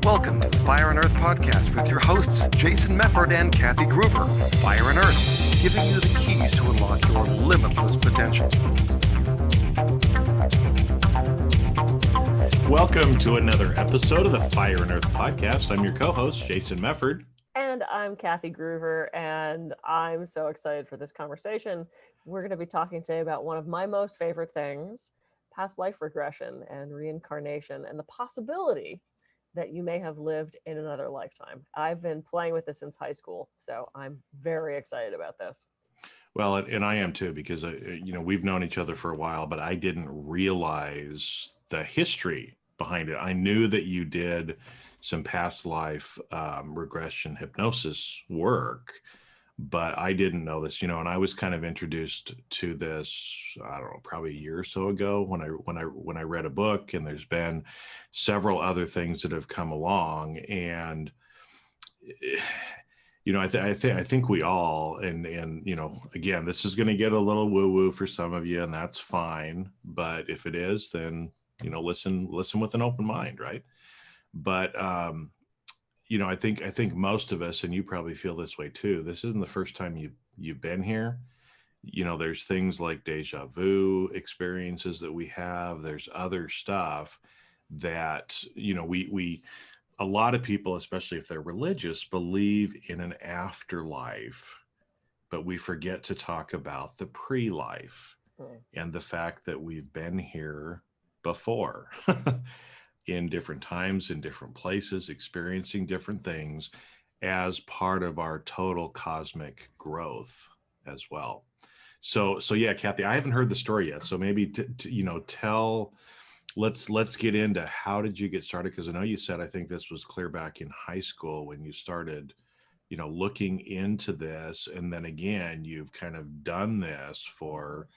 Welcome to the Fire and Earth podcast with your hosts, Jason Mefford and Kathy Gruver. Fire and Earth, giving you the keys to unlock your limitless potential. Welcome to another episode of the Fire and Earth podcast. I'm your co-host, Jason Mefford. And I'm Kathy Gruver, and I'm so excited for this conversation. We're going to be talking today about one of my most favorite things, past life regression and reincarnation, and the possibility that you may have lived in another lifetime. I've been playing with this since high school, so I'm very excited about this. Well, and I am too, because we've known each other for a while, but I didn't realize the history behind it. I knew that you did some past life regression hypnosis work, but I didn't know this, and I was kind of introduced to this, I don't know, probably a year or so ago when I read a book, and there's been several other things that have come along. And I think we all, and again, this is going to get a little woo-woo for some of you, and that's fine. But if it is, then listen with an open mind, right? But I think most of us, and you probably feel this way too, this isn't the first time you've been here. There's things like deja vu experiences that we have. There's other stuff that we a lot of people, especially if they're religious, believe in an afterlife, but we forget to talk about the pre-life and the fact that we've been here before in different times, in different places, experiencing different things as part of our total cosmic growth as well. So yeah, Kathy, I haven't heard the story yet. So maybe let's get into how did you get started? Because I know you said, I think this was clear back in high school when you started, looking into this. And then again, you've kind of done this for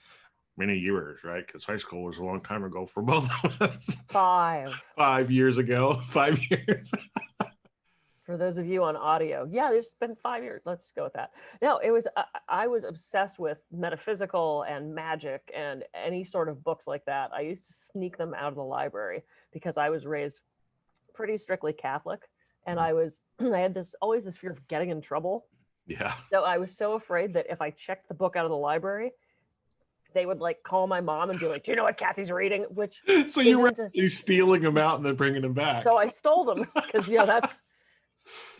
many years, right? Because high school was a long time ago for both of us. 5 years ago. 5 years. For those of you on audio, yeah, it's been 5 years. Let's just go with that. No, it was, I was obsessed with metaphysical and magic and any sort of books like that. I used to sneak them out of the library because I was raised pretty strictly Catholic. And I had always this fear of getting in trouble. Yeah. So I was so afraid that if I checked the book out of the library, they would call my mom and be like, do you know what Kathy's reading? Which so you were stealing them out and then bringing them back. So I stole them because, that's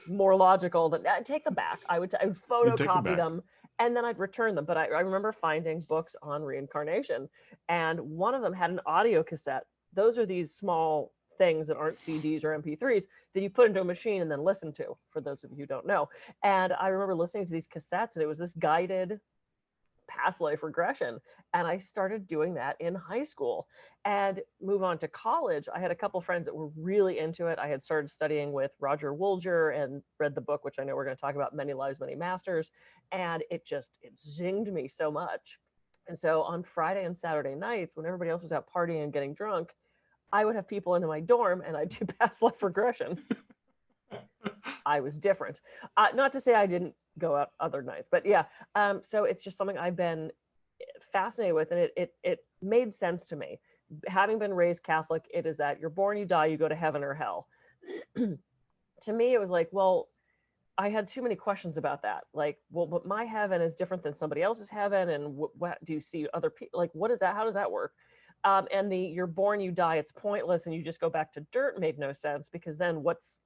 more logical than take them back. I would photocopy them and then I'd return them. But I remember finding books on reincarnation, and one of them had an audio cassette. Those are these small things that aren't CDs or MP3s that you put into a machine and then listen to, for those of you who don't know. And I remember listening to these cassettes, and it was this guided past life regression. And I started doing that in high school and move on to college. I had a couple friends that were really into it. I had started studying with Roger Woolger and read the book, which I know we're going to talk about, Many Lives, Many Masters. And it zinged me so much. And so on Friday and Saturday nights, when everybody else was out partying and getting drunk, I would have people into my dorm and I'd do past life regression. I was different. Not to say I didn't go out other nights, but yeah. So it's just something I've been fascinated with, and it made sense to me. Having been raised Catholic, it is that you're born, you die, you go to heaven or hell. To me, it was like, well, I had too many questions about that. But my heaven is different than somebody else's heaven, and what do you see other people? What is that? How does that work? And you're born, you die, it's pointless, and you just go back to dirt made no sense, because then what's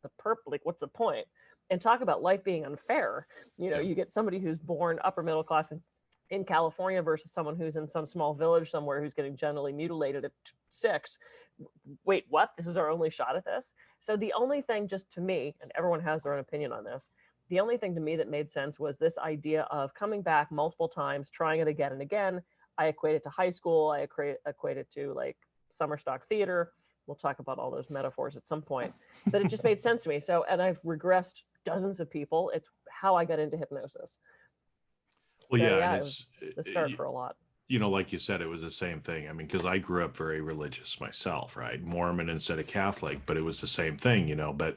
the what's the point? And talk about life being unfair. You get somebody who's born upper middle class in California versus someone who's in some small village somewhere who's getting genitally mutilated at 6. Wait, what? This is our only shot at this? So the only thing, just to me, and everyone has their own opinion on this, the only thing to me that made sense was this idea of coming back multiple times, trying it again and again. I equate it to high school. I equate it to summer stock theater. We'll talk about all those metaphors at some point, but it just made sense to me. So, and I've regressed dozens of people. It's how I got into hypnosis. Well, so, yeah, it was the start for a lot. Like you said, it was the same thing. I mean, because I grew up very religious myself, right? Mormon instead of Catholic, but it was the same thing, But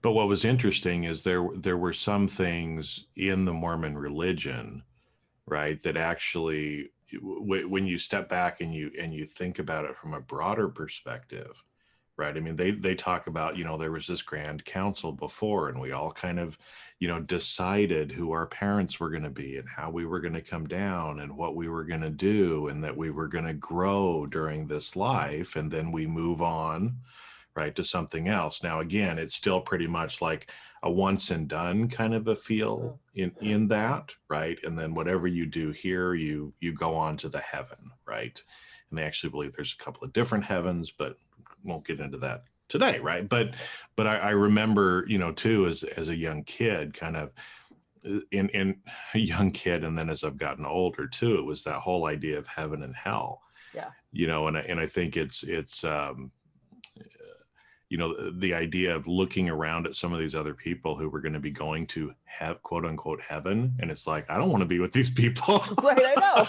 what was interesting is there were some things in the Mormon religion, right, that actually, when you step back and you think about it from a broader perspective, right? I mean, they talk about, there was this grand council before, and we all kind of, decided who our parents were going to be and how we were going to come down and what we were going to do, and that we were going to grow during this life, and then we move on, right, to something else. Now, again, it's still pretty much like a once and done kind of a feel in that, right? And then whatever you do here, you go on to the heaven, right? And they actually believe there's a couple of different heavens, but won't get into that today, right? But I remember, too, as a young kid, kind of in a young kid, and then as I've gotten older too, it was that whole idea of heaven and hell. Yeah. And I think it's the idea of looking around at some of these other people who were going to be going to have quote unquote heaven, and it's like, I don't want to be with these people. Right, I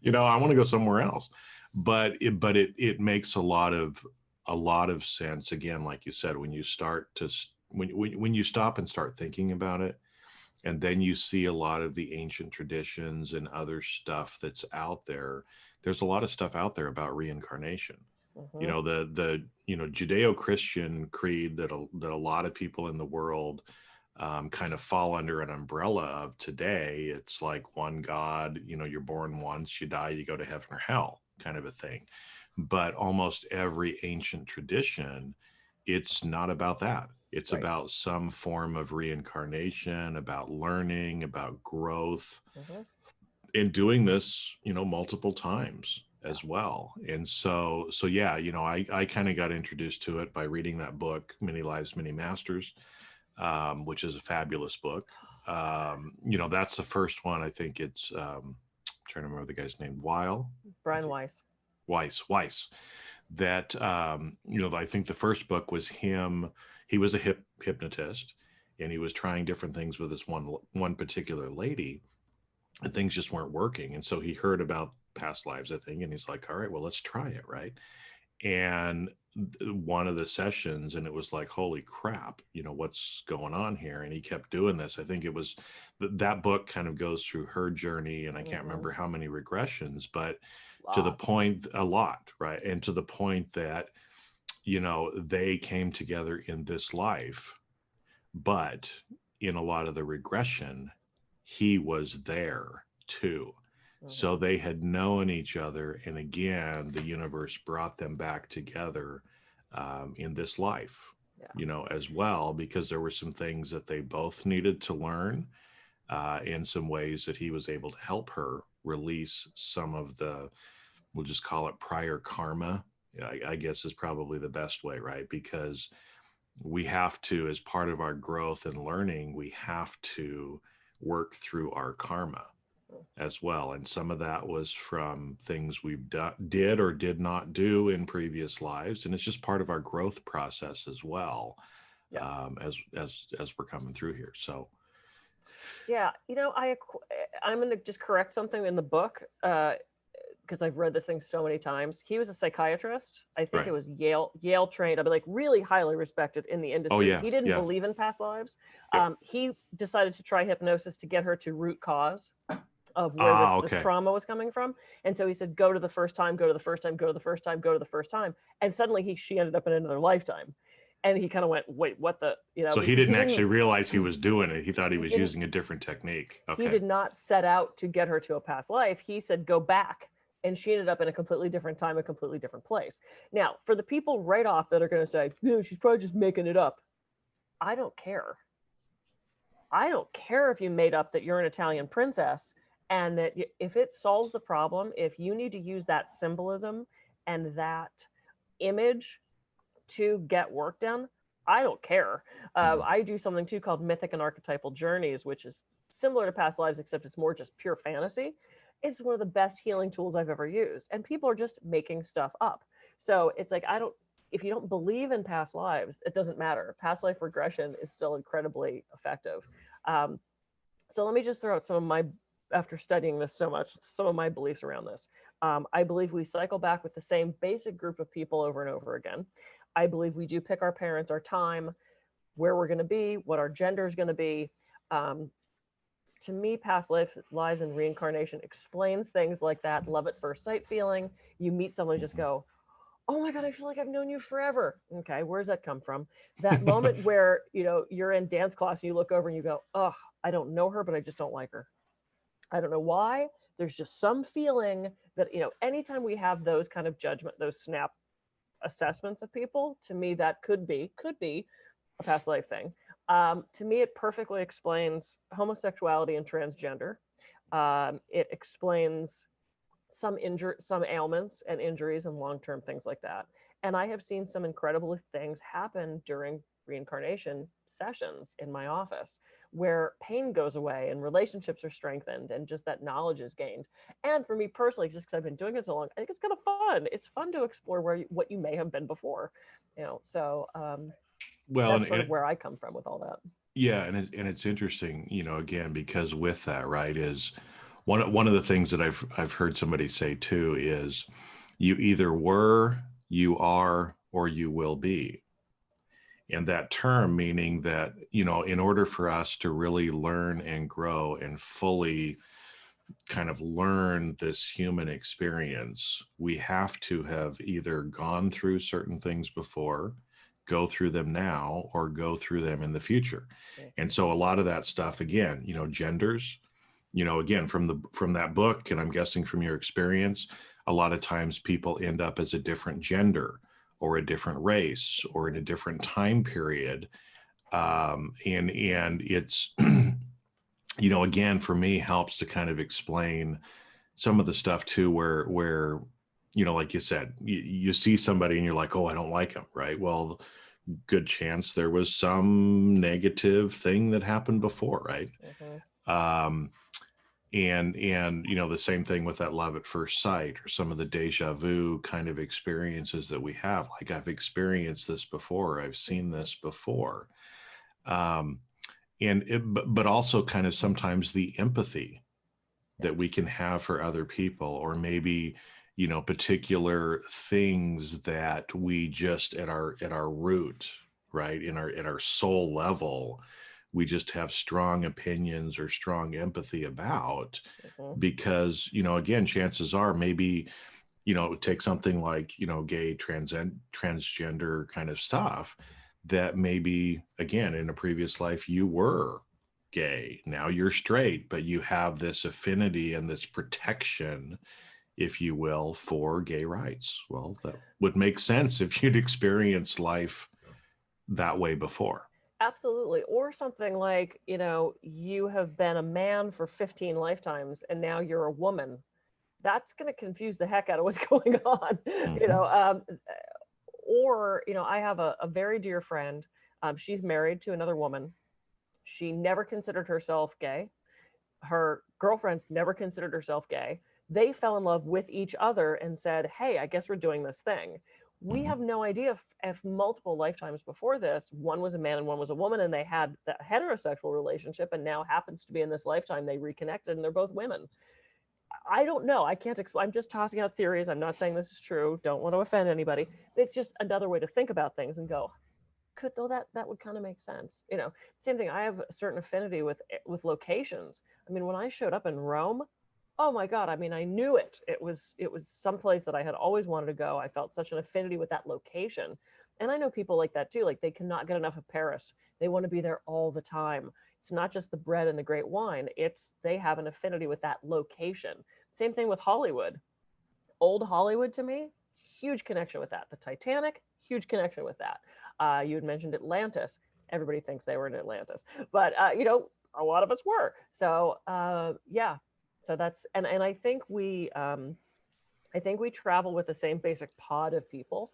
know. I want to go somewhere else. But it makes a lot of sense, again, like you said, when you start to when you stop and start thinking about it, and then you see a lot of the ancient traditions and other stuff that's out there. There's a lot of stuff out there about reincarnation. The Judeo-Christian creed that a lot of people in the world kind of fall under an umbrella of today. It's like one God, you're born once, you die, you go to heaven or hell, kind of a thing. But almost every ancient tradition, it's not about that. It's Right. about some form of reincarnation, about learning, about growth, and doing this, multiple times as well. And so yeah, I kind of got introduced to it by reading that book, Many Lives, Many Masters, which is a fabulous book. That's the first one. I think it's I'm trying to remember the guy's name. Brian Weiss. Weiss. That I think the first book was him. He was a hypnotist, and he was trying different things with this one particular lady, and things just weren't working. And so he heard about past lives, I think, and he's like, all right, well, let's try it, right? And one of the sessions, and it was like, holy crap, what's going on here? And he kept doing this. I think it was that book kind of goes through her journey, and I can't remember how many regressions, but to the point, a lot, right? And to the point that they came together in this life, but in a lot of the regression, he was there too. So they had known each other, and again, the universe brought them back together in this life, as well, because there were some things that they both needed to learn, in some ways that he was able to help her release some of the, we'll just call it prior karma, I guess is probably the best way, right? Because we have to, as part of our growth and learning, we have to work through our karma as well. And some of that was from things we've did or did not do in previous lives. And it's just part of our growth process as well, as we're coming through here. So yeah, I'm going to just correct something in the book, because I've read this thing so many times. He was a psychiatrist. I think it was Yale trained. I mean, like really highly respected in the industry. Oh, yeah. He didn't believe in past lives. He decided to try hypnosis to get her to root cause of where this trauma was coming from. And so he said, go to the first time, go to the first time, go to the first time, go to the first time. And suddenly she ended up in another lifetime. And he kind of went, wait, what the, So he didn't actually realize he was doing it. He thought he was using a different technique. Okay. He did not set out to get her to a past life. He said, go back. And she ended up in a completely different time, a completely different place. Now, for the people right off that are going to say, she's probably just making it up. I don't care. I don't care if you made up that you're an Italian princess, and that if it solves the problem, if you need to use that symbolism and that image to get work done, I don't care. I do something too called mythic and archetypal journeys, which is similar to past lives, except it's more just pure fantasy. It's one of the best healing tools I've ever used. And people are just making stuff up. So it's like, if you don't believe in past lives, it doesn't matter. Past life regression is still incredibly effective. So let me just throw out after studying this so much, some of my beliefs around this. I believe we cycle back with the same basic group of people over and over again. I believe we do pick our parents, our time, where we're going to be, what our gender is going to be. To me, past lives and reincarnation explains things like that love at first sight feeling. You meet someone and just go, oh my God, I feel like I've known you forever. Okay, where's that come from? That moment where, you're in dance class and you look over and you go, oh, I don't know her, but I just don't like her. I don't know why. There's just some feeling that, anytime we have those kind of judgment, those snap assessments of people, to me, that could be a past life thing. To me, it perfectly explains homosexuality and transgender. It explains some ailments and injuries and long-term things like that. And I have seen some incredible things happen during reincarnation sessions in my office where pain goes away and relationships are strengthened and just that knowledge is gained. And for me personally, just because I've been doing it so long, I think it's kind of fun. It's fun to explore what you may have been before, so Well, that's sort of where I come from with all that. yeah, and it's interesting, again, because with that, right, is one of the things that I've heard somebody say too is you either were, you are, or you will be. And that term meaning that, in order for us to really learn and grow and fully kind of learn this human experience, we have to have either gone through certain things before, go through them now, or go through them in the future. And so a lot of that stuff, again, genders, again, from that book, and I'm guessing from your experience, a lot of times people end up as a different gender or a different race or in a different time period. And it's, again, for me, helps to kind of explain some of the stuff too, where, like you said, you see somebody and you're like, oh, I don't like them. Right. Well, good chance there was some negative thing that happened before. Right. And the same thing with that love at first sight or some of the deja vu kind of experiences that we have. Like, I've experienced this before, I've seen this before. But also kind of sometimes the empathy that we can have for other people, or maybe, particular things that we just at our root, right, in our soul level, we just have strong opinions or strong empathy about, because, again, chances are maybe, take something like, gay, transgender kind of stuff, that maybe, again, in a previous life, you were gay, now you're straight, but you have this affinity and this protection, if you will, for gay rights. Well, that would make sense if you'd experienced life that way before. Absolutely. Or something like, you have been a man for 15 lifetimes and now you're a woman. That's going to confuse the heck out of what's going on. Or, I have a very dear friend. She's married to another woman. She never considered herself gay. Her girlfriend never considered herself gay. They fell in love with each other and said, hey, I guess we're doing this thing. We have no idea if multiple lifetimes before this, one was a man and one was a woman, and they had the heterosexual relationship, and now happens to be in this lifetime they reconnected and they're both women. I don't know. I can't explain. I'm just tossing out theories. I'm not saying this is true. Don't want to offend anybody. It's just another way to think about things and go, could though that would kind of make sense. Same thing. I have a certain affinity with locations. I mean, when I showed up in Rome, oh my God, I mean, I knew it. It was someplace that I had always wanted to go. I felt such an affinity with that location. And I know people like that too. Like, they cannot get enough of Paris. They want to be there all the time. It's not just the bread and the great wine. It's they have an affinity with that location. Same thing with Hollywood. Old Hollywood, to me, huge connection with that. The Titanic, huge connection with that. You had mentioned Atlantis. Everybody thinks they were in Atlantis, but a lot of us were. So yeah. So that's and I think we travel with the same basic pod of people.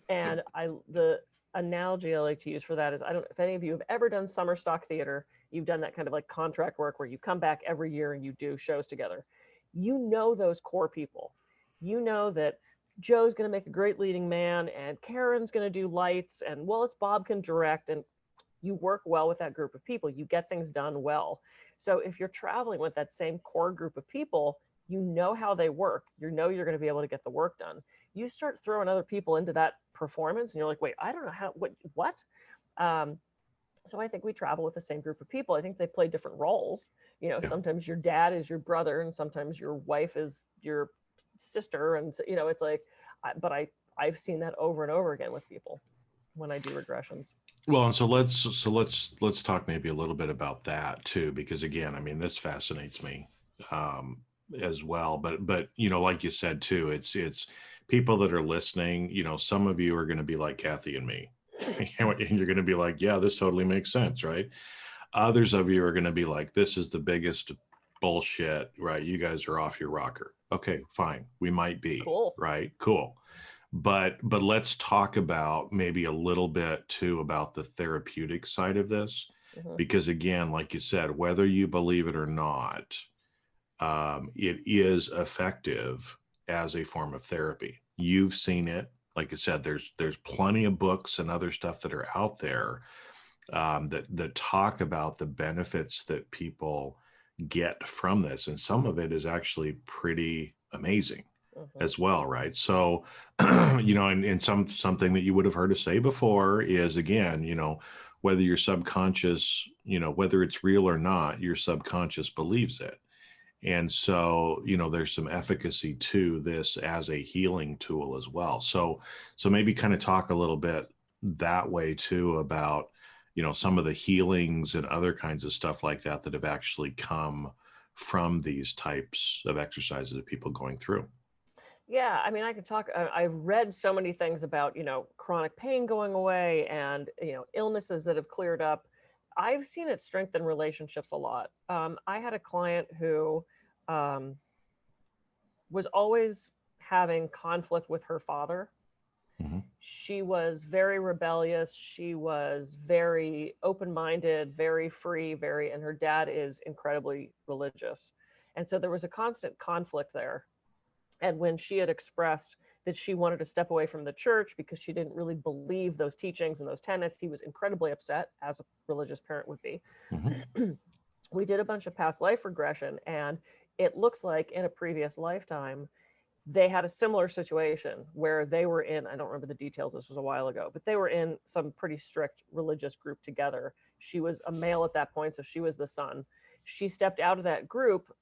And the analogy I like to use for that is, I don't know if any of you have ever done summer stock theater. You've done that kind of like contract work where you come back every year and you do shows together. Those core people. That Joe's going to make a great leading man and Karen's going to do lights, and it's Bob can direct, and you work well with that group of people. You get things done well. So if you're traveling with that same core group of people, how they work, you're going to be able to get the work done. You start throwing other people into that performance and you're like, wait, I don't know how, what? So I think we travel with the same group of people. I think they play different roles. Sometimes your dad is your brother and sometimes your wife is your sister. And, it's like, but I I've seen that over and over again with people when I do regressions. Well, and so let's talk maybe a little bit about that too, because again, I mean, this fascinates me as well. But you know, like you said too, it's people that are listening. You know, some of you are going to be like Kathy and me, and you're going to be like, yeah, this totally makes sense, right? Others of you are going to be like, this is the biggest bullshit, right? You guys are off your rocker. Okay, fine, we might be, Cool. right? Cool. But let's talk about maybe a little bit too about the therapeutic side of this, because again, like you said, whether you believe it or not, it is effective as a form of therapy. You've seen it. Like I said, there's plenty of books and other stuff that are out there that talk about the benefits that people get from this, and some of it is actually pretty amazing as well, right? So, you know, and something that you would have heard us say before is, again, you know, whether your subconscious, you know, whether it's real or not, your subconscious believes it. And so, you know, there's some efficacy to this as a healing tool as well. So maybe kind of talk a little bit that way too about, you know, some of the healings and other kinds of stuff like that that have actually come from these types of exercises that people going through. Yeah, I mean, I could talk. I've read so many things about, you know, chronic pain going away and, you know, illnesses that have cleared up. I've seen it strengthen relationships a lot. I had a client who was always having conflict with her father. She was very rebellious. She was very open-minded, very free, and her dad is incredibly religious. And so there was a constant conflict there. And when she had expressed that she wanted to step away from the church because she didn't really believe those teachings and those tenets, he was incredibly upset, as a religious parent would be. We did a bunch of past life regression, and it looks like in a previous lifetime, they had a similar situation where they were in, I don't remember the details, this was a while ago, but they were in some pretty strict religious group together. She was a male at that point, so she was the son. She stepped out of that group,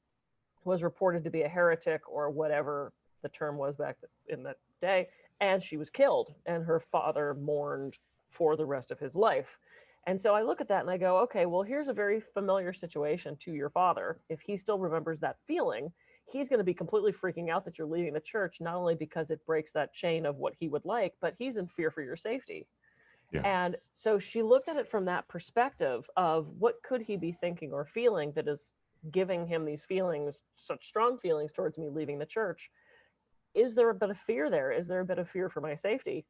was reported to be a heretic or whatever the term was back in that day, and she was killed, and her father mourned for the rest of his life. And so I look at that and I go, okay, well, here's a very familiar situation to your father. If he still remembers that feeling, he's going to be completely freaking out that you're leaving the church, not only because it breaks that chain of what he would like, but he's in fear for your safety. Yeah. And so she looked at it from that perspective of what could he be thinking or feeling that is giving him these feelings, such strong feelings towards me leaving the church. Is there a bit of fear there? Is there a bit of fear for my safety?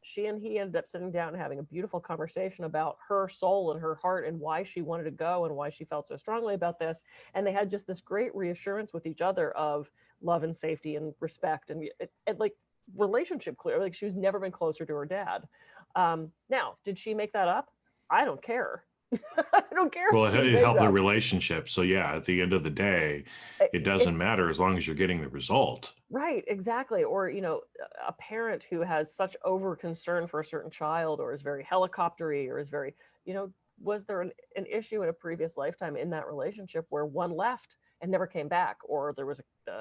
She and he ended up sitting down and having a beautiful conversation about her soul and her heart and why she wanted to go and why she felt so strongly about this. And they had just this great reassurance with each other of love and safety and respect and like relationship clear. Like she was never been closer to her dad. Now, did she make that up? I don't care. I don't care. Well, it helped the relationship. So yeah, at the end of the day, it doesn't matter as long as you're getting the result. Right, exactly. Or, you know, a parent who has such over concern for a certain child or is very helicoptery or is very, you know, was there an issue in a previous lifetime in that relationship where one left and never came back, or there was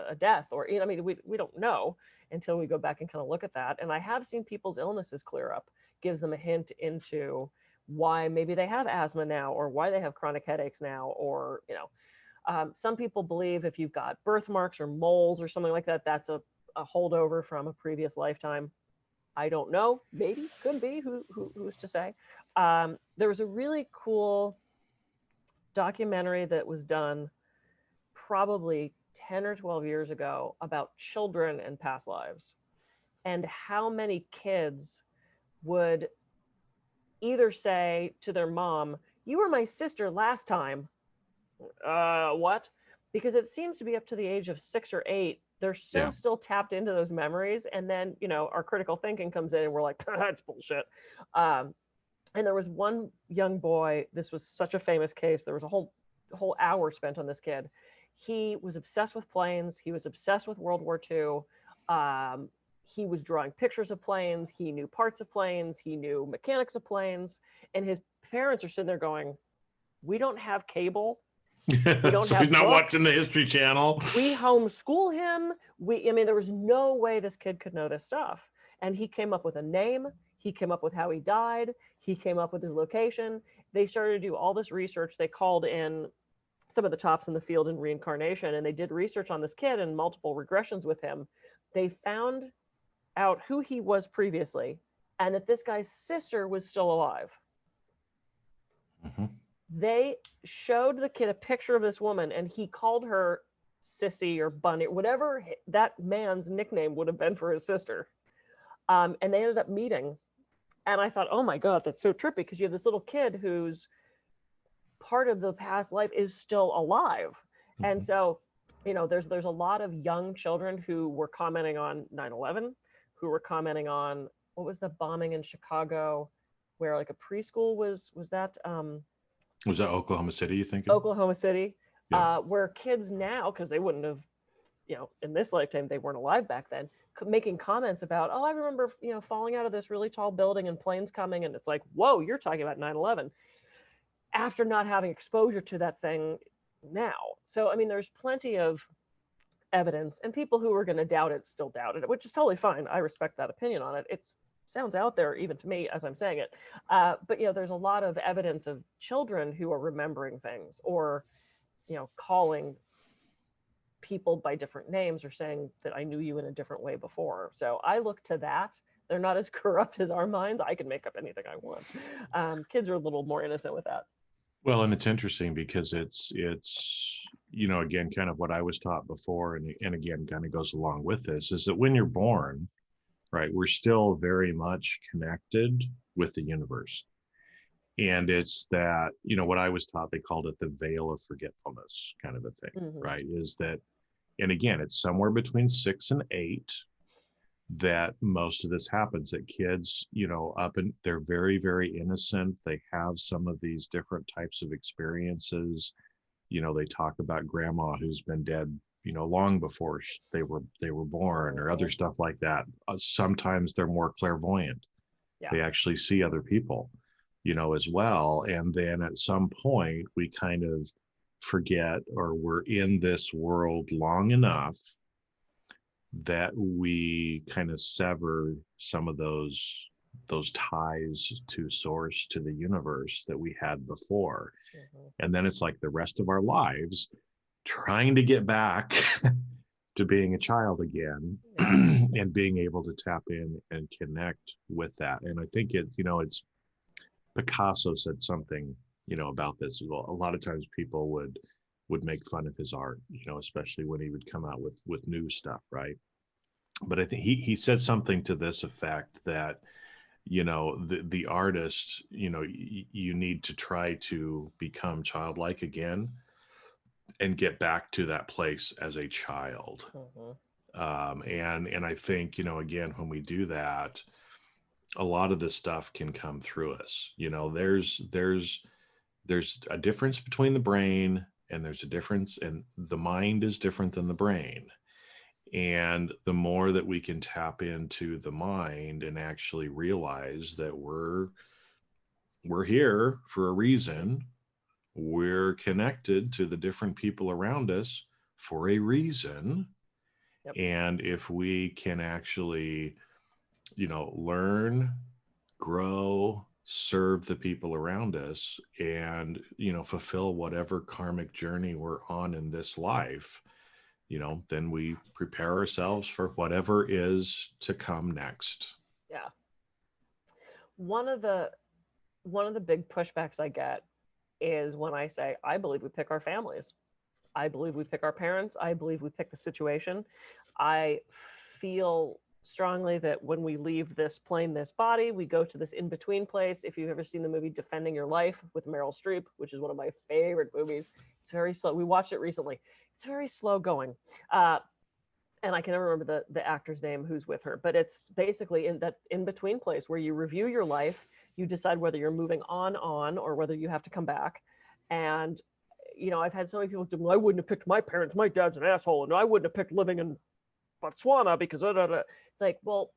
a death, or, you know, I mean, we don't know until we go back and kind of look at that. And I have seen people's illnesses clear up, gives them a hint into why maybe they have asthma now, or why they have chronic headaches now, or, you know, some people believe if you've got birthmarks or moles or something like that, that's a holdover from a previous lifetime. I don't know. Maybe, could be. Who's to say? There was a really cool documentary that was done probably 10 or 12 years ago about children and past lives, and how many kids would either say to their mom, "You were my sister last time." What? Because it seems to be up to the age of 6 or 8. They're so still tapped into those memories. And then, you know, our critical thinking comes in and we're like, that's bullshit. And there was one young boy, this was such a famous case. There was a whole hour spent on this kid. He was obsessed with planes. He was obsessed with World War II. He was drawing pictures of planes. He knew parts of planes. He knew mechanics of planes. And his parents are sitting there going, we don't have cable. So he's not watching the History Channel. We homeschool him. I mean, there was no way this kid could know this stuff. And he came up with a name. He came up with how he died. He came up with his location. They started to do all this research. They called in some of the tops in the field in reincarnation, and they did research on this kid and multiple regressions with him. They found out who he was previously and that this guy's sister was still alive. Mm-hmm. They showed the kid a picture of this woman, and he called her Sissy or Bunny, whatever that man's nickname would have been for his sister. And they ended up meeting. And I thought, oh my God, that's so trippy, because you have this little kid who's part of the past life is still alive. Mm-hmm. And so, you know, there's a lot of young children who were commenting on 9/11, who were commenting on, what was the bombing in Chicago where like a preschool was that was that Oklahoma City, you think? Oklahoma City, yeah. Where kids now, because they wouldn't have, you know, in this lifetime, they weren't alive back then, making comments about, oh, I remember, you know, falling out of this really tall building and planes coming. And it's like, whoa, you're talking about 9/11 after not having exposure to that thing now. So, I mean, there's plenty of evidence, and people who are going to doubt it still doubt it, which is totally fine. I respect that opinion on it. It sounds out there even to me as I'm saying it. But, you know, there's a lot of evidence of children who are remembering things, or, you know, calling people by different names, or saying that I knew you in a different way before. So I look to that. They're not as corrupt as our minds. I can make up anything I want. Kids are a little more innocent with that. Well, and it's interesting because it's, you know, again, kind of what I was taught before, and again, kind of goes along with this, is that when you're born, right, we're still very much connected with the universe. And it's that, you know, what I was taught, they called it the veil of forgetfulness kind of a thing, mm-hmm. right? Is that, and again, it's somewhere between 6 and 8 that most of this happens, that kids, you know, they're very, very innocent. They have some of these different types of experiences. You know, they talk about grandma who's been dead, you know, long before they were born, or other stuff like that. Sometimes they're more clairvoyant. Yeah. They actually see other people, you know, as well. And then at some point we kind of forget, or we're in this world long enough that we kind of sever some of those ties to source, to the universe, that we had before. Mm-hmm. And then it's like the rest of our lives trying to get back to being a child again, and being able to tap in and connect with that. And I think it, you know, it's, Picasso said something, you know, about this as well. A lot of times people would make fun of his art, you know, especially when he would come out with new stuff, right? But I think he said something to this effect, that, you know, the artist, you know, you need to try to become childlike again and get back to that place as a child. Mm-hmm. And I think, you know, again, when we do that, a lot of this stuff can come through us. You know, there's a difference between the brain, and there's a difference, and the mind is different than the brain. And the more that we can tap into the mind and actually realize that we're here for a reason, we're connected to the different people around us for a reason. Yep. And if we can actually, you know, learn, grow, serve the people around us, and, you know, fulfill whatever karmic journey we're on in this life, you know, then we prepare ourselves for whatever is to come next. Yeah. One of the big pushbacks I get is when I say, I believe we pick our families. I believe we pick our parents. I believe we pick the situation. I feel strongly that when we leave this plane, this body, we go to this in-between place. If you've ever seen the movie Defending Your Life with Meryl Streep, which is one of my favorite movies, it's very slow. We watched it recently. It's very slow going. And I can never remember the actor's name who's with her, but it's basically in that in-between place where you review your life, you decide whether you're moving on, or whether you have to come back. And, you know, I've had so many people do, well, I wouldn't have picked my parents. My dad's an asshole. And I wouldn't have picked living in Botswana because it's like, well,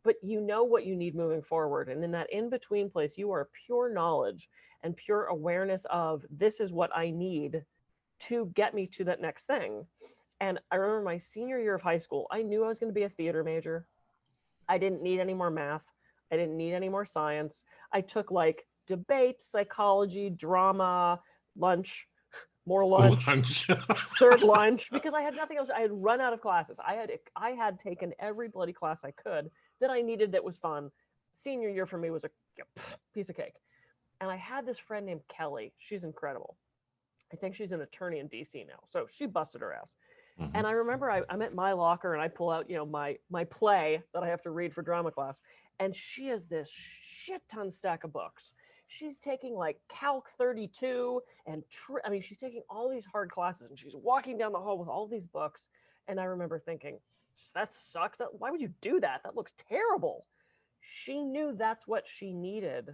but you know what you need moving forward. And in that in-between place, you are pure knowledge and pure awareness of, this is what I need to get me to that next thing. And I remember my senior year of high school, I knew I was going to be a theater major. I didn't need any more math. I didn't need any more science. I took like debate, psychology, drama, lunch, more lunch, third lunch, because I had nothing else. I had run out of classes. I had taken every bloody class I could that I needed that was fun. Senior year for me was a piece of cake. And I had this friend named Kelly. She's incredible. I think she's an attorney in DC now. So she busted her ass. Mm-hmm. And I remember I'm at my locker and I pull out, my play that I have to read for drama class. And she has this shit ton stack of books. She's taking like Calc 32 and she's taking all these hard classes and she's walking down the hall with all these books. And I remember thinking, that sucks. Why would you do that? That looks terrible. She knew that's what she needed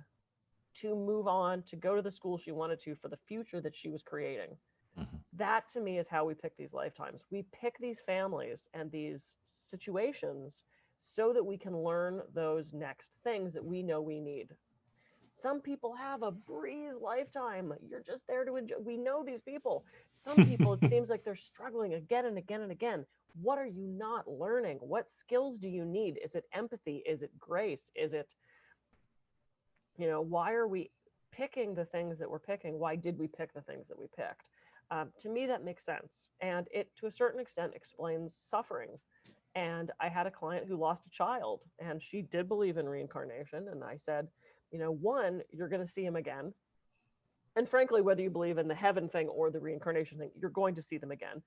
to move on, to go to the school she wanted to for the future that she was creating. Mm-hmm. That to me is how we pick these lifetimes. We pick these families and these situations so that we can learn those next things that we know we need. Some people have a breeze lifetime. You're just there to enjoy. We know these people. Some people, it seems like they're struggling again and again and again. What are you not learning? What skills do you need? Is it empathy? Is it grace? Is it, why are we picking the things that we're picking? Why did we pick the things that we picked? To me, that makes sense. And it, to a certain extent, explains suffering. And I had a client who lost a child, and she did believe in reincarnation. And I said, one, you're going to see him again. And frankly, whether you believe in the heaven thing or the reincarnation thing, you're going to see them again.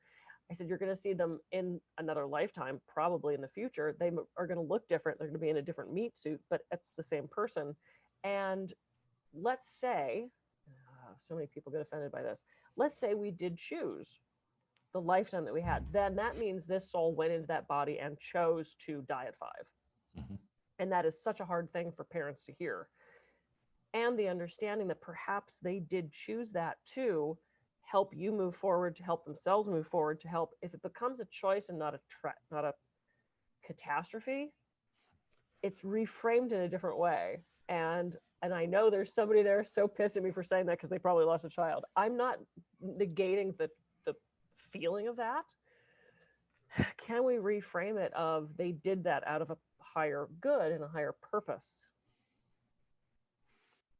I said, you're going to see them in another lifetime, probably in the future. They are going to look different. They're going to be in a different meat suit, but it's the same person. And let's say, so many people get offended by this. Let's say we did choose the lifetime that we had. Then that means this soul went into that body and chose to die at 5. Mm-hmm. And that is such a hard thing for parents to hear. And the understanding that perhaps they did choose that to help you move forward, to help themselves move forward, to help, if it becomes a choice and not a catastrophe, it's reframed in a different way. And I know there's somebody there so pissed at me for saying that because they probably lost a child. I'm not negating the feeling of that. Can we reframe it of they did that out of a higher good and a higher purpose?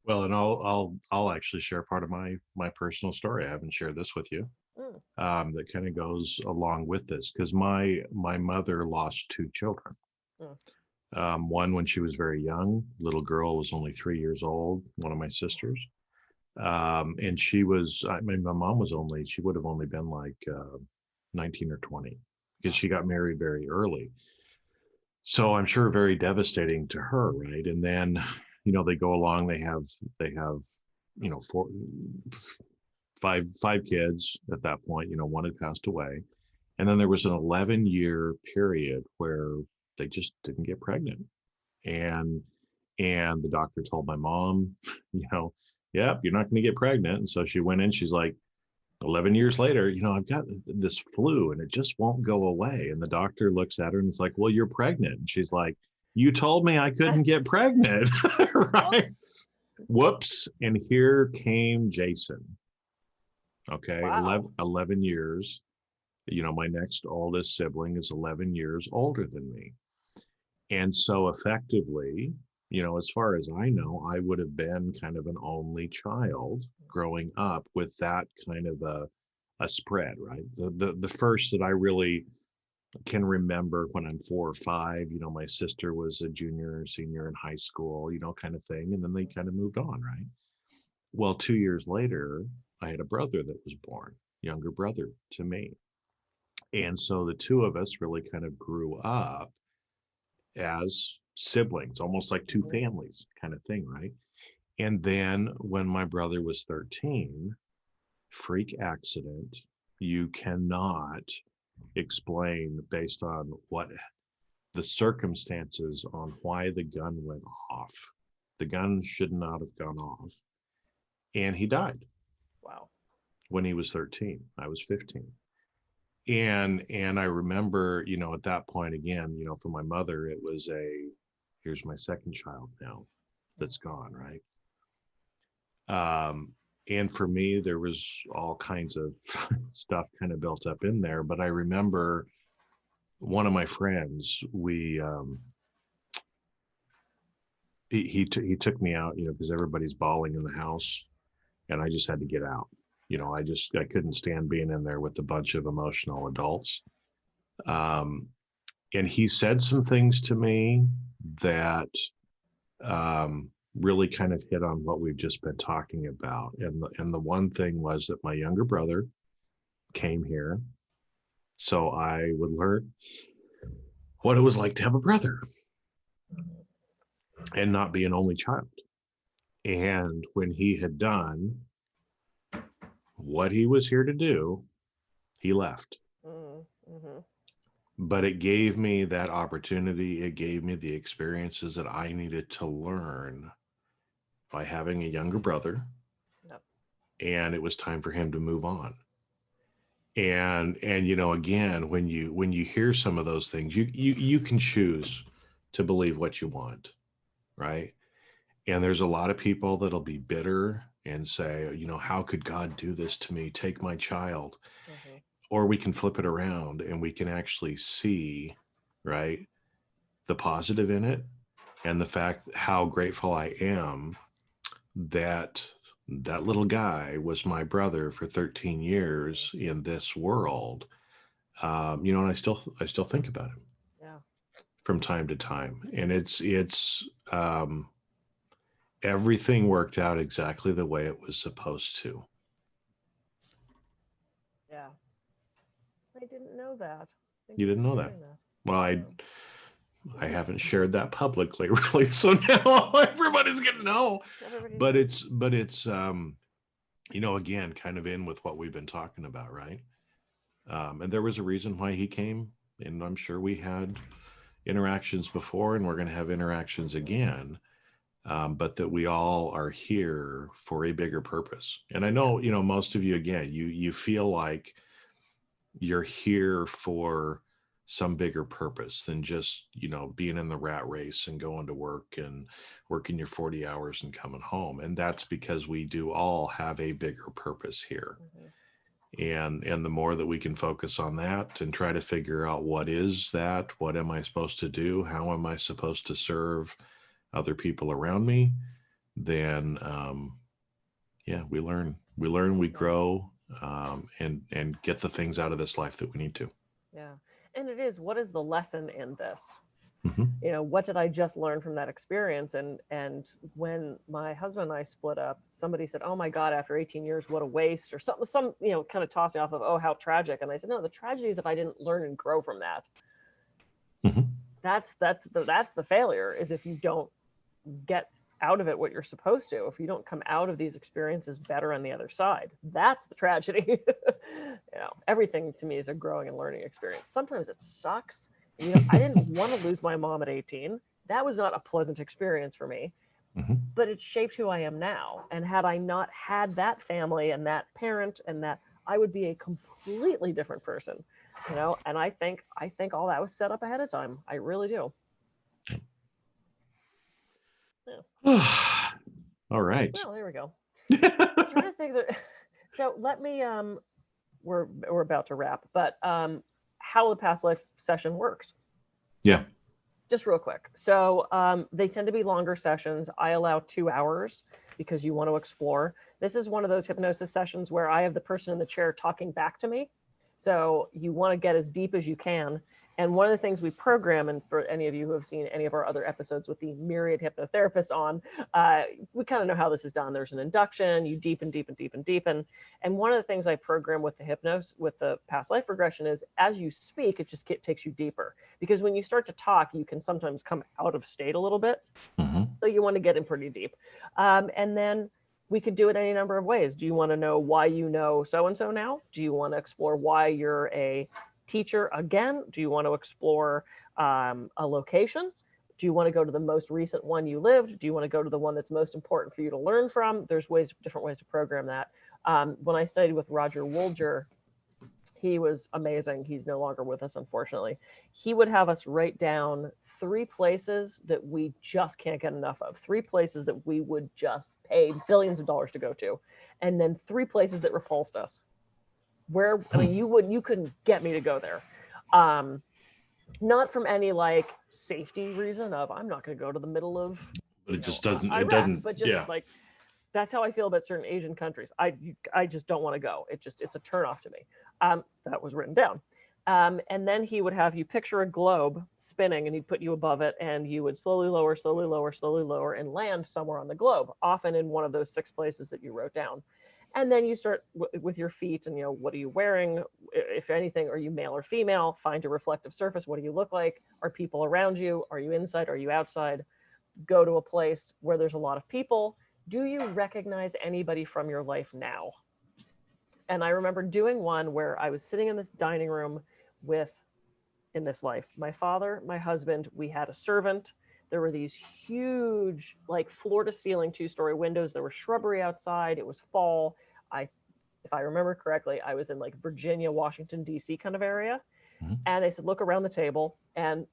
Well, and I'll actually share part of my personal story. I haven't shared this with you. That kind of goes along with this, because my mother lost 2 children. One when she was very young, little girl was only 3 years old, one of my sisters. And she was, my mom was she would have only been like 19 or 20, because she got married very early. So I'm sure very devastating to her, right? And then, they go along, they have 5 kids at that point, one had passed away. And then there was an 11-year period where they just didn't get pregnant. And the doctor told my mom, yep, you're not going to get pregnant. And so she went in, she's like, 11 years later, I've got this flu and it just won't go away. And the doctor looks at her and it's like, well, you're pregnant. And she's like, you told me I couldn't get pregnant. Right? Whoops. And here came Jason. Okay. Wow. 11 years. My next oldest sibling is 11 years older than me. And so effectively, as far as I know, I would have been kind of an only child growing up with that kind of a spread, right? The first that I really can remember when I'm 4 or 5, my sister was a junior or senior in high school, kind of thing. And then they kind of moved on, right? Well, 2 years later, I had a brother that was born, younger brother to me. And so the 2 of us really kind of grew up as siblings, almost like 2 families kind of thing, right? And then when my brother was 13, freak accident, you cannot explain based on what the circumstances on why the gun went off. The gun should not have gone off. And he died. Wow. When he was 13, I was 15. And I remember, at that point again, for my mother, it was here's my second child now that's gone, right? And for me, there was all kinds of stuff kind of built up in there. But I remember one of my friends, he took me out, because everybody's bawling in the house, and I just had to get out. I couldn't stand being in there with a bunch of emotional adults. And he said some things to me that really kind of hit on what we've just been talking about. And the one thing was that my younger brother came here, so I would learn what it was like to have a brother and not be an only child. And when he had done what he was here to do, he left. Mm-hmm. But it gave me that opportunity. It gave me the experiences that I needed to learn by having a younger brother. Yep. And it was time for him to move on. And again, when you hear some of those things, you can choose to believe what you want, right? And there's a lot of people that'll be bitter and say, how could God do this to me? Take my child. Mm-hmm. Or we can flip it around and we can actually see, right, the positive in it, and the fact how grateful I am that that little guy was my brother for 13 years in this world. And I still think about him. Yeah. From time to time, and it's everything worked out exactly the way it was supposed to. Yeah. I didn't know that. You didn't know that? Well, I haven't shared that publicly, really. So now everybody's gonna know. But it's again, kind of in with what we've been talking about, right? And there was a reason why he came, and I'm sure we had interactions before, and we're going to have interactions again. But that we all are here for a bigger purpose. And I know, most of you, again, you feel like you're here for some bigger purpose than just, being in the rat race and going to work and working your 40 hours and coming home. And that's because we do all have a bigger purpose here. Mm-hmm. And the more that we can focus on that and try to figure out what is that, what am I supposed to do? How am I supposed to serve other people around me? Then, we learn, we grow, and get the things out of this life that we need to. Yeah. And it is, what is the lesson in this? Mm-hmm. What did I just learn from that experience? And when my husband and I split up, somebody said, "Oh my God, after 18 years, what a waste," or something, kind of tossed me off of, "Oh, how tragic." And I said, no, the tragedy is if I didn't learn and grow from that. Mm-hmm. That's the failure, is if you don't get out of it what you're supposed to, if you don't come out of these experiences better on the other side. That's the tragedy. Everything to me is a growing and learning experience. Sometimes it sucks. I didn't want to lose my mom at 18. That was not a pleasant experience for me. Mm-hmm. But it shaped who I am now. And had I not had that family and that parent and that, I would be a completely different person. And I think all that was set up ahead of time. I really do. Yeah. All right. Well, there we go. I'm trying to think that. So let me. We're about to wrap, but how the past life session works. Yeah. Just real quick. So they tend to be longer sessions. I allow 2 hours because you want to explore. This is one of those hypnosis sessions where I have the person in the chair talking back to me. So you want to get as deep as you can. And one of the things we program, and for any of you who have seen any of our other episodes with the myriad hypnotherapists on, we kind of know how this is done. There's an induction, you deepen. And one of the things I program with the past life regression is, as you speak, it just takes you deeper. Because when you start to talk, you can sometimes come out of state a little bit. Mm-hmm. So you want to get in pretty deep. And then we could do it any number of ways. Do you want to know why you know so-and-so now? Do you want to explore why you're a teacher again? Do you want to explore a location? Do you want to go to the most recent one you lived? Do you want to go to the one that's most important for you to learn from? There's different ways to program that. When I studied with Roger Woolger, he was amazing. He's no longer with us, unfortunately. He would have us write down 3 places that we just can't get enough of, 3 places that we would just pay billions of dollars to go to, and then 3 places that repulsed us. Where, I mean, you couldn't get me to go there. Not from any like safety reason of, I'm not going to go to the middle of But it just doesn't. It Iraq, doesn't. but just Yeah. like that's how I feel about certain Asian countries. I just don't want to go. It's a turnoff to me. That was written down. And then he would have you picture a globe spinning, and he'd put you above it, and you would slowly lower, slowly lower, slowly lower, and land somewhere on the globe, often in one of those 6 places that you wrote down. And then you start with your feet, and what are you wearing? If anything, are you male or female? Find your reflective surface. What do you look like? Are people around you? Are you inside? Are you outside? Go to a place where there's a lot of people. Do you recognize anybody from your life now? And I remember doing one where I was sitting in this dining room with, in this life, my father, my husband, we had a servant. There were these huge, like floor to ceiling 2-story windows. There was shrubbery outside. It was fall. If I remember correctly, I was in like Virginia, Washington, D.C. kind of area. Mhm. And they said, look around the table. And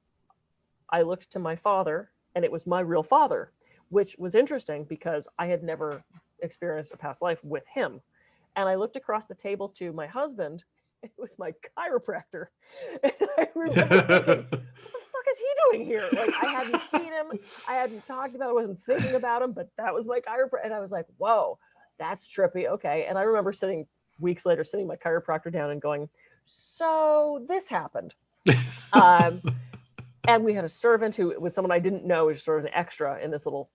I looked to my father, and it was my real father, which was interesting because I had never experienced a past life with him. And I looked across the table to my husband. It was my chiropractor. And I remember thinking, what the fuck is he doing here? Like, I hadn't seen him. I hadn't talked about it. I wasn't thinking about him, but that was my chiropractor. And I was like, whoa, that's trippy. Okay. And I remember weeks later, sitting my chiropractor down and going, so this happened. And we had a servant who was someone I didn't know, was sort of an extra in this little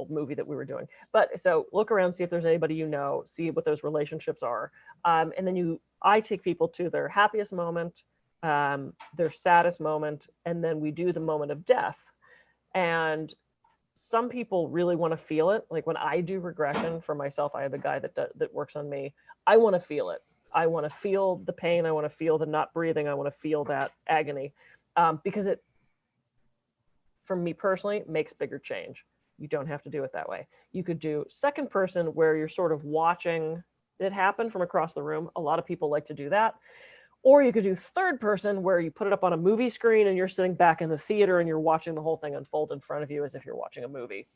movie that we were doing. But so look around, see if there's anybody see what those relationships are. And then I take people to their happiest moment, their saddest moment, and then we do the moment of death. And some people really want to feel it. Like when I do regression for myself, I have a guy that works on me. I want to feel it. I want to feel the pain. I want to feel the not breathing. I want to feel that agony, because it, for me personally, makes bigger change. You don't have to do it that way. You could do second person where you're sort of watching it happen from across the room. A lot of people like to do that. Or you could do third person where you put it up on a movie screen and you're sitting back in the theater and you're watching the whole thing unfold in front of you as if you're watching a movie.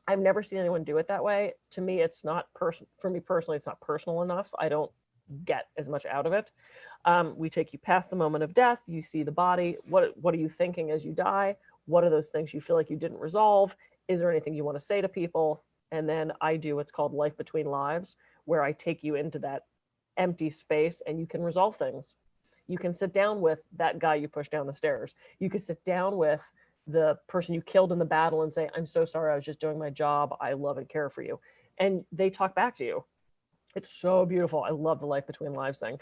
I've never seen anyone do it that way. To me, it's not for me personally, it's not personal enough. I don't get as much out of it. We take you past the moment of death. You see the body. What are you thinking as you die? What are those things you feel like you didn't resolve? Is there anything you want to say to people? And then I do what's called life between lives, where I take you into that empty space and you can resolve things. You can sit down with that guy you pushed down the stairs. You could sit down with the person you killed in the battle and say, I'm so sorry, I was just doing my job. I love and care for you. And they talk back to you. It's so beautiful. I love the life between lives thing.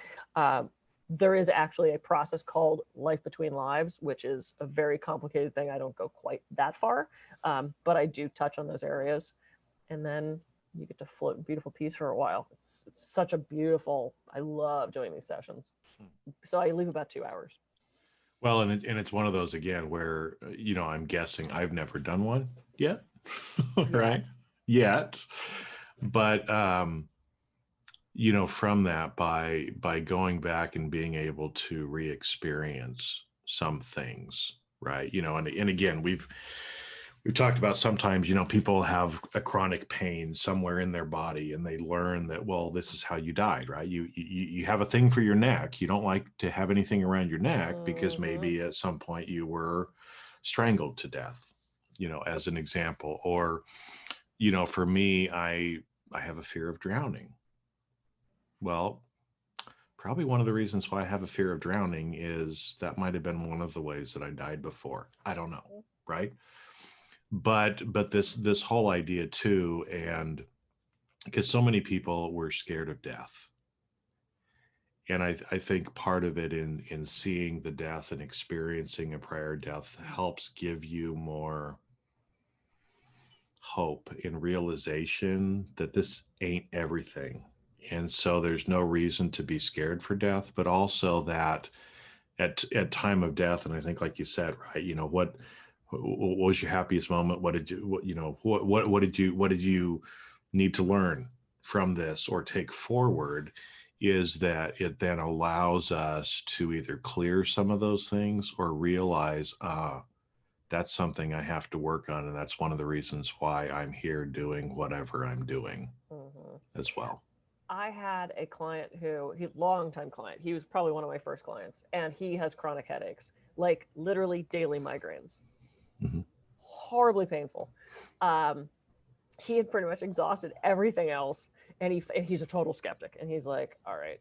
There is actually a process called life between lives, which is a very complicated thing. I don't go quite that far, but I do touch on those areas. And then you get to float in beautiful peace for a while. It's such a beautiful, I love doing these sessions. So I leave about 2 hours. Well, and it's one of those, again, where, I'm guessing I've never done one yet, right? Yet. But, from that, by going back and being able to re-experience some things, right? And again, we've talked about sometimes, people have a chronic pain somewhere in their body and they learn that, well, this is how you died, right? You have a thing for your neck. You don't like to have anything around your neck because maybe at some point you were strangled to death, as an example. Or, for me, I have a fear of drowning. Well, probably one of the reasons why I have a fear of drowning is that might have been one of the ways that I died before. I don't know, right? But this whole idea too, and because so many people were scared of death, and I think part of it in seeing the death and experiencing a prior death helps give you more hope and realization that this ain't everything. And so there's no reason to be scared for death, but also that at time of death, and I think, like you said, right, what was your happiest moment? What did you need to learn from this or take forward? Is that it then allows us to either clear some of those things or realize, that's something I have to work on. And that's one of the reasons why I'm here doing whatever I'm doing as well. I had a client longtime client. He was probably one of my first clients, and he has chronic headaches, like literally daily migraines. Horribly painful. He had pretty much exhausted everything else, and he's a total skeptic, and he's like, all right,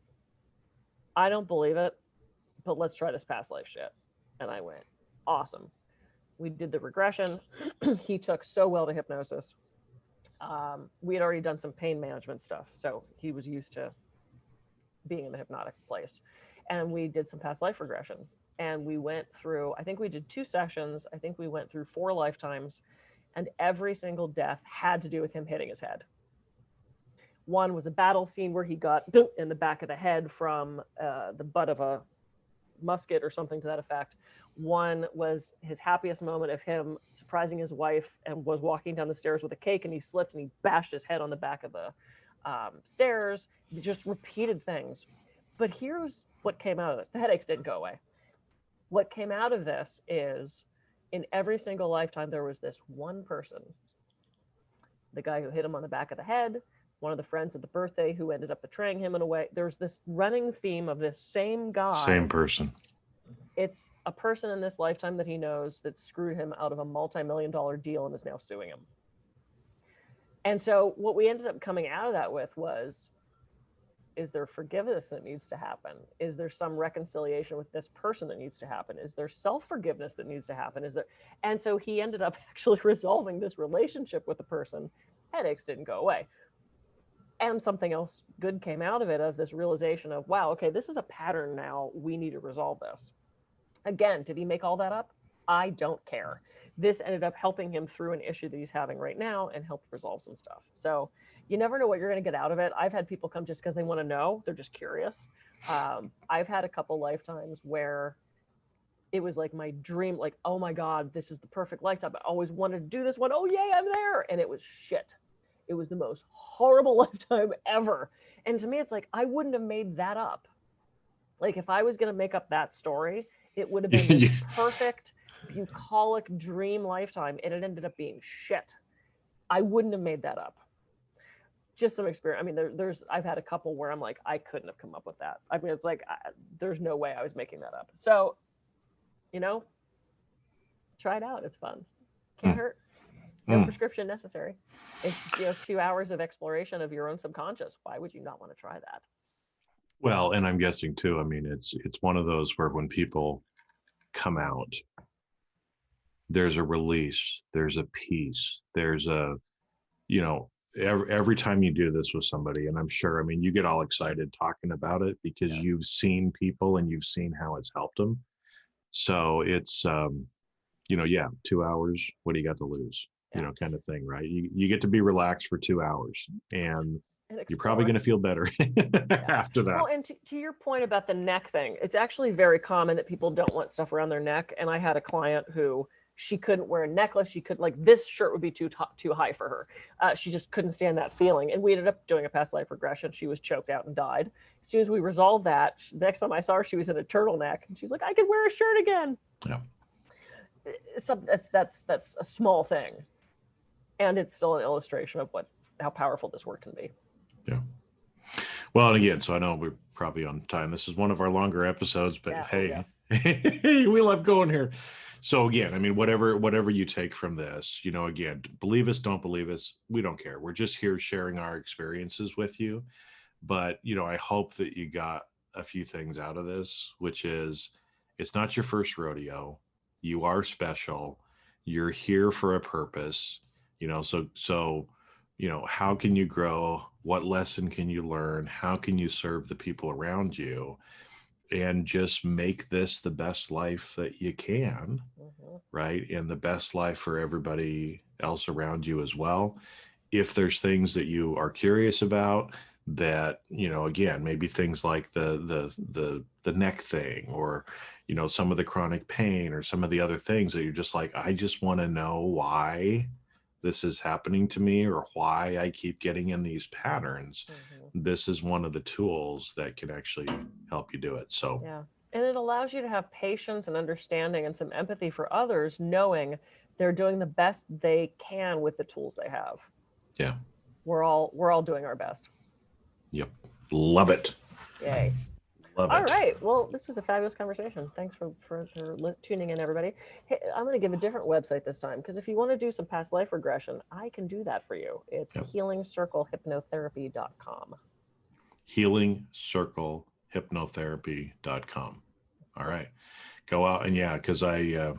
I don't believe it, but let's try this past life shit. And I went, awesome. We did the regression. He took so well to hypnosis. We had already done some pain management stuff, so he was used to being in the hypnotic place. And we did some past life regression. And we went through, I think we did 2 sessions. I think we went through 4 lifetimes, and every single death had to do with him hitting his head. One was a battle scene where he got in the back of the head from the butt of a musket or something to that effect. One was his happiest moment of him surprising his wife and was walking down the stairs with a cake, and he slipped and he bashed his head on the back of the stairs. Just repeated things. But here's what came out of it. The headaches didn't go away. What came out of this is, in every single lifetime, there was this one person, the guy who hit him on the back of the head, one of the friends at the birthday who ended up betraying him in a way. There's this running theme of this same guy. Same person. It's a person in this lifetime that he knows that screwed him out of a multi-million-dollar deal and is now suing him. And so what we ended up coming out of that with was, is there forgiveness that needs to happen? Is there some reconciliation with this person that needs to happen? Is there self-forgiveness that needs to happen? Is there? And so he ended up actually resolving this relationship with the person. Headaches didn't go away. And something else good came out of it, of this realization of, wow, okay, this is a pattern now. We need to resolve this. Again, did he make all that up? I don't care. This ended up helping him through an issue that he's having right now and helped resolve some stuff. So you never know what you're going to get out of it. I've had people come just because they want to know. They're just curious. I've had a couple lifetimes where it was like my dream, like, oh my God, this is the perfect lifetime. I always wanted to do this one. Oh, yay, I'm there. And it was shit. It was the most horrible lifetime ever. And to me, it's like, I wouldn't have made that up. Like, if I was going to make up that story, it would have been this perfect, bucolic dream lifetime, and it ended up being shit. I wouldn't have made that up. Just some experience. I mean, I've had a couple where I'm like, I couldn't have come up with that. I mean, it's like, there's no way I was making that up. So, try it out. It's fun. Can't hurt. No prescription necessary. It's 2 hours of exploration of your own subconscious. Why would you not want to try that? Well, and I'm guessing too, I mean, it's one of those where when people come out, there's a release, there's a peace, there's a, every time you do this with somebody, and I'm sure, I mean, you get all excited talking about it because you've seen people and you've seen how it's helped them. So it's, 2 hours, what do you got to lose? Kind of thing, right? You get to be relaxed for 2 hours, and you're probably going to feel better after that. Well, and to your point about the neck thing, it's actually very common that people don't want stuff around their neck. And I had a client who, she couldn't wear a necklace. She could, like, this shirt would be too high for her. She just couldn't stand that feeling. And we ended up doing a past life regression. She was choked out and died. As soon as we resolved that, the next time I saw her, she was in a turtleneck, and she's like, I could wear a shirt again. Yeah. That's a small thing. And it's still an illustration of how powerful this work can be. Yeah. Well, and again, so I know we're probably on time. This is one of our longer episodes, but hey, we love going here. So again, I mean, whatever you take from this, again, believe us, don't believe us, we don't care. We're just here sharing our experiences with you. But, I hope that you got a few things out of this, which is, it's not your first rodeo. You are special. You're here for a purpose, so how can you grow? What lesson can you learn? How can you serve the people around you? And just make this the best life that you can, right? And the best life for everybody else around you as well. If there's things that you are curious about that, again, maybe things like the neck thing, or, some of the chronic pain, or some of the other things that you're just like, I just want to know why this is happening to me, or why I keep getting in these patterns. This is one of the tools that can actually help you do it. So, yeah. And it allows you to have patience and understanding and some empathy for others, knowing they're doing the best they can with the tools they have. Yeah. We're all doing our best. Yep. Love it. Yay. Love it. All right. Well, this was a fabulous conversation. Thanks for tuning in, everybody. Hey, I'm going to give a different website this time because if you want to do some past life regression, I can do that for you. It's healingcirclehypnotherapy.com. healingcirclehypnotherapy.com. All right. Go out and because I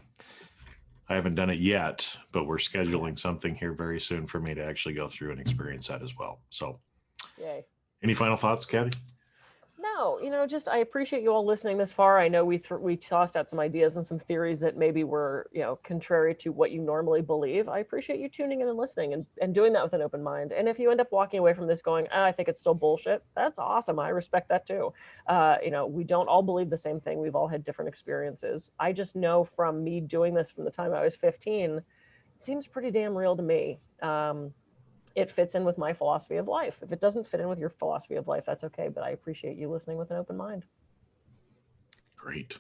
haven't done it yet, but we're scheduling something here very soon for me to actually go through and experience that as well. So, yay. Any final thoughts, Kathy? No, just I appreciate you all listening this far. I know we tossed out some ideas and some theories that maybe were, contrary to what you normally believe. I appreciate you tuning in and listening and doing that with an open mind. And if you end up walking away from this going, I think it's still bullshit, that's awesome. I respect that too. We don't all believe the same thing. We've all had different experiences. I just know from me doing this from the time I was 15, it seems pretty damn real to me. It fits in with my philosophy of life. If it doesn't fit in with your philosophy of life, that's okay. But I appreciate you listening with an open mind. Great.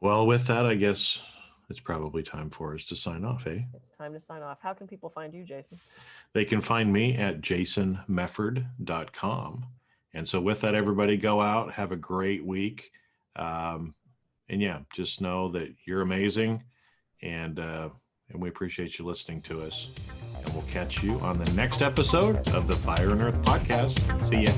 Well, with that, I guess it's probably time for us to sign off, eh? It's time to sign off. How can people find you, Jason? They can find me at jasonmefford.com. And so with that, everybody go out, have a great week. Just know that you're amazing. And we appreciate you listening to us. And we'll catch you on the next episode of the Fire and Earth podcast. See ya.